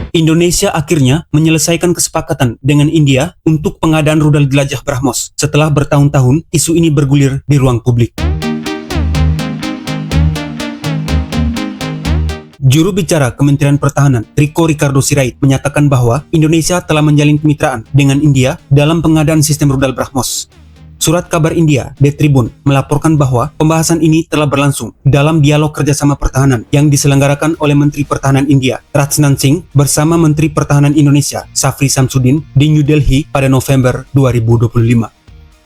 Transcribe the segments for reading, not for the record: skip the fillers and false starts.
Indonesia akhirnya menyelesaikan kesepakatan dengan India untuk pengadaan rudal jelajah BrahMos setelah bertahun-tahun isu ini bergulir di ruang publik. Juru bicara Kementerian Pertahanan, Rico Ricardo Sirait, menyatakan bahwa Indonesia telah menjalin kemitraan dengan India dalam pengadaan sistem rudal BrahMos. Surat kabar India, The Tribune, melaporkan bahwa pembahasan ini telah berlangsung dalam dialog kerjasama pertahanan yang diselenggarakan oleh Menteri Pertahanan India, Rajnath Singh, bersama Menteri Pertahanan Indonesia, Safri Samsudin, di New Delhi pada November 2025.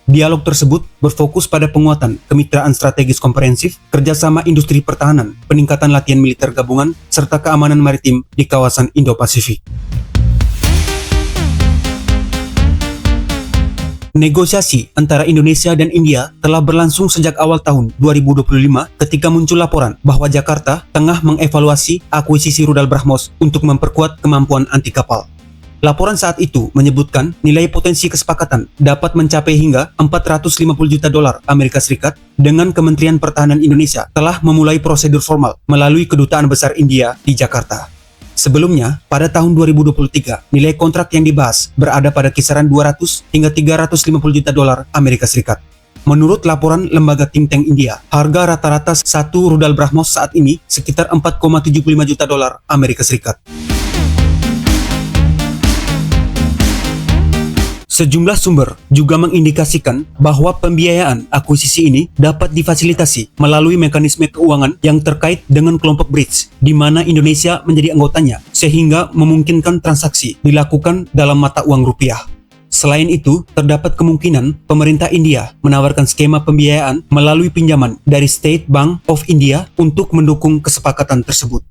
Dialog tersebut berfokus pada penguatan kemitraan strategis komprehensif, kerjasama industri pertahanan, peningkatan latihan militer gabungan, serta keamanan maritim di kawasan Indo-Pasifik. Negosiasi antara Indonesia dan India telah berlangsung sejak awal tahun 2025 ketika muncul laporan bahwa Jakarta tengah mengevaluasi akuisisi rudal BrahMos untuk memperkuat kemampuan anti kapal. Laporan saat itu menyebutkan nilai potensi kesepakatan dapat mencapai hingga 450 juta dolar Amerika Serikat dengan Kementerian Pertahanan Indonesia telah memulai prosedur formal melalui Kedutaan Besar India di Jakarta. Sebelumnya, pada tahun 2023, nilai kontrak yang dibahas berada pada kisaran 200 hingga 350 juta dolar Amerika Serikat. Menurut laporan lembaga think tank India, harga rata-rata satu rudal BrahMos saat ini sekitar 4,75 juta dolar Amerika Serikat. Sejumlah sumber juga mengindikasikan bahwa pembiayaan akuisisi ini dapat difasilitasi melalui mekanisme keuangan yang terkait dengan kelompok BRICS, di mana Indonesia menjadi anggotanya, sehingga memungkinkan transaksi dilakukan dalam mata uang rupiah. Selain itu, terdapat kemungkinan pemerintah India menawarkan skema pembiayaan melalui pinjaman dari State Bank of India untuk mendukung kesepakatan tersebut.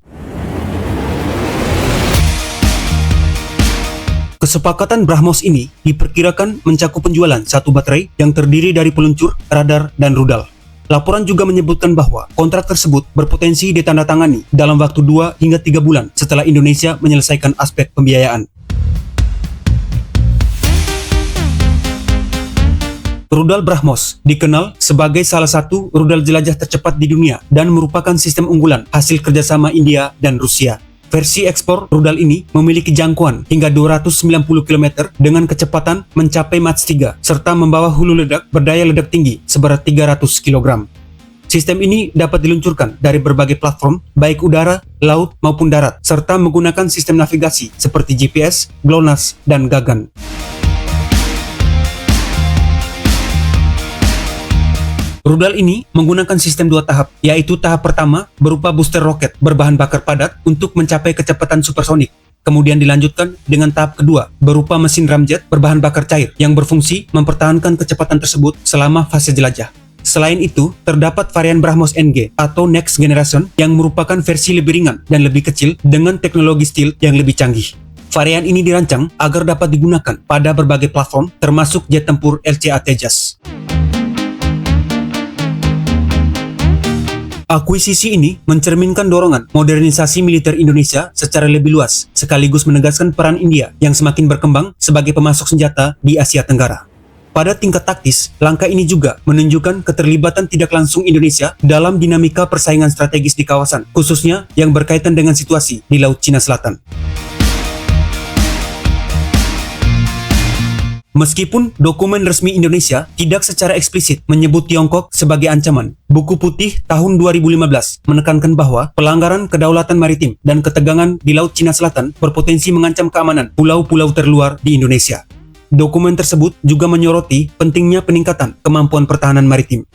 Kesepakatan BrahMos ini diperkirakan mencakup penjualan satu baterai yang terdiri dari peluncur, radar, dan rudal. Laporan juga menyebutkan bahwa kontrak tersebut berpotensi ditandatangani dalam waktu 2 hingga 3 bulan setelah Indonesia menyelesaikan aspek pembiayaan. Rudal BrahMos dikenal sebagai salah satu rudal jelajah tercepat di dunia dan merupakan sistem unggulan hasil kerjasama India dan Rusia. Versi ekspor rudal ini memiliki jangkauan hingga 290 km dengan kecepatan mencapai Mach 3 serta membawa hulu ledak berdaya ledak tinggi seberat 300 kg. Sistem ini dapat diluncurkan dari berbagai platform baik udara, laut maupun darat serta menggunakan sistem navigasi seperti GPS, GLONASS, dan Gagan. Rudal ini menggunakan sistem 2 tahap, yaitu tahap pertama berupa booster roket berbahan bakar padat untuk mencapai kecepatan supersonik. Kemudian dilanjutkan dengan tahap kedua berupa mesin ramjet berbahan bakar cair yang berfungsi mempertahankan kecepatan tersebut selama fase jelajah. Selain itu, terdapat varian BrahMos NG atau Next Generation yang merupakan versi lebih ringan dan lebih kecil dengan teknologi stealth yang lebih canggih. Varian ini dirancang agar dapat digunakan pada berbagai platform termasuk jet tempur LCA Tejas. Akuisisi ini mencerminkan dorongan modernisasi militer Indonesia secara lebih luas, sekaligus menegaskan peran India yang semakin berkembang sebagai pemasok senjata di Asia Tenggara. Pada tingkat taktis, langkah ini juga menunjukkan keterlibatan tidak langsung Indonesia dalam dinamika persaingan strategis di kawasan, khususnya yang berkaitan dengan situasi di Laut Cina Selatan. Meskipun dokumen resmi Indonesia tidak secara eksplisit menyebut Tiongkok sebagai ancaman, Buku Putih tahun 2015 menekankan bahwa pelanggaran kedaulatan maritim dan ketegangan di Laut Cina Selatan berpotensi mengancam keamanan pulau-pulau terluar di Indonesia. Dokumen tersebut juga menyoroti pentingnya peningkatan kemampuan pertahanan maritim.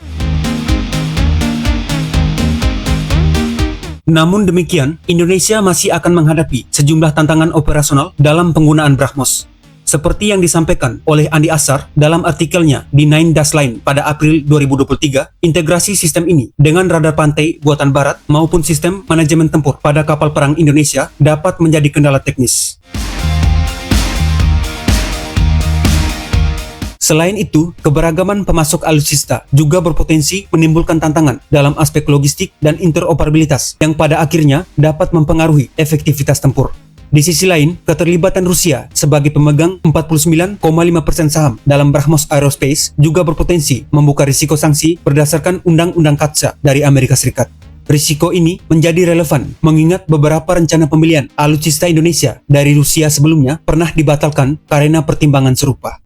Namun demikian, Indonesia masih akan menghadapi sejumlah tantangan operasional dalam penggunaan BrahMos. Seperti yang disampaikan oleh Andi Asar dalam artikelnya di Nine Dash Line pada April 2023, integrasi sistem ini dengan radar pantai buatan barat maupun sistem manajemen tempur pada kapal perang Indonesia dapat menjadi kendala teknis. Selain itu, keberagaman pemasok alutsista juga berpotensi menimbulkan tantangan dalam aspek logistik dan interoperabilitas yang pada akhirnya dapat mempengaruhi efektivitas tempur. Di sisi lain, keterlibatan Rusia sebagai pemegang 49,5% saham dalam BrahMos Aerospace juga berpotensi membuka risiko sanksi berdasarkan Undang-Undang Katsa dari Amerika Serikat. Risiko ini menjadi relevan mengingat beberapa rencana pembelian alutsista Indonesia dari Rusia sebelumnya pernah dibatalkan karena pertimbangan serupa.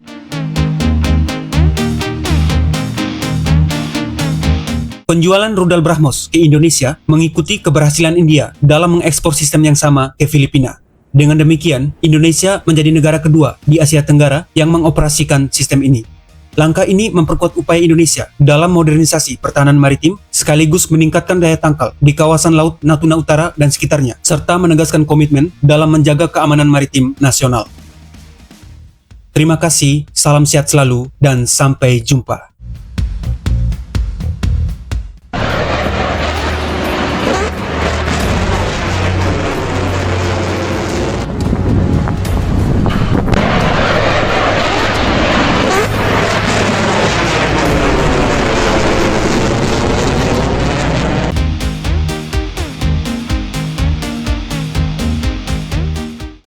Penjualan rudal BrahMos ke Indonesia mengikuti keberhasilan India dalam mengekspor sistem yang sama ke Filipina. Dengan demikian, Indonesia menjadi negara kedua di Asia Tenggara yang mengoperasikan sistem ini. Langkah ini memperkuat upaya Indonesia dalam modernisasi pertahanan maritim sekaligus meningkatkan daya tangkal di kawasan Laut Natuna Utara dan sekitarnya, serta menegaskan komitmen dalam menjaga keamanan maritim nasional. Terima kasih, salam sehat selalu, dan sampai jumpa.